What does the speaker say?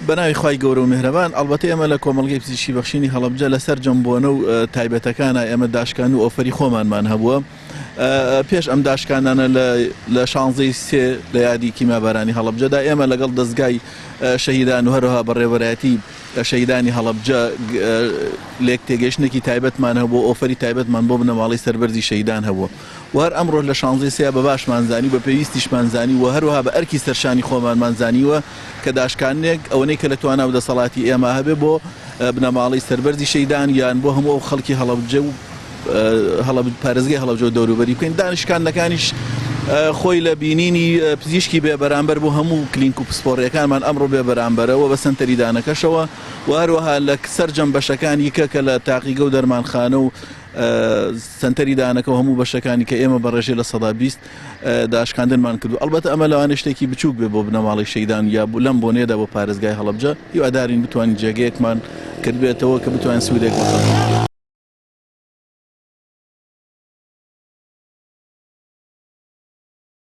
بەناوی خوای گەورە و میهرەبان ئەڵبەتە ئێمە لە کۆمەڵگەی پزیشکی بەخشینی هەڵەبجە لەسەر جەمبۆنە و تایبەتەکانە ئێمە داشکان و ئۆفەری خۆمانمان هەبووە پێش ئەم داشکانانە لە 16 سێ لە یادی کیمابارانی هەڵەبجەدا ئێمە لەگەڵ دەستگای شەهیدان و هەروەها بەڕێوەبەرایەتی شەهیدانی هەڵەبجە لێک تێگەشتێکی تایبەتمان هەبوو ئۆفەری تایبەتمان بۆ بنەماڵی سەربەرزی شەهیدان هەبووە و هەر ئەمڕۆ لە 16 سێ بە باشمانزانی بە پێویستیشمانزانی و هەروەها بە ئەرکی سەرشانی خۆمانمانزانیوە کە داشکانێک ئەوەنەی کە لە توانە و دەسەڵاتی ئێمە هەبێ بۆ بنەماڵی سەربەرزی شەهیدان یان بۆ هەموو ئەو خەڵکی هەڵەبجە و پارێزگای هەڵەبجە و دەوروبەری بکەین. دانشکاندەکانیش خۆی لە بینینی پزیشکی بێ بەرامبەر بۆ هەموو کلینک و پسپۆڕیەکانمان ئەمڕۆ بێ بەرامبەرەوە بە سەنتەری دانەکەشەوە و هەروەها لە سەرجەم بەشەکانی کە لە تاقیگە و دەرمانخانە و سنتەری دانەکە و هەموو بەشەکانی کە ئێمە بەڕێژێ لە 120 داشکاندنمان کردو. ئەلبەتە ئەمە لەوانە شتێکی بچووک بێ بۆ بنەماڵی شەهیدان یا لەم بۆنێدا بۆ پارێزگای هەڵەبجە هیوادارین بتوانین جێگەیەکمان کردبێتەوە کە بتوانین سوودێک بخەڵ.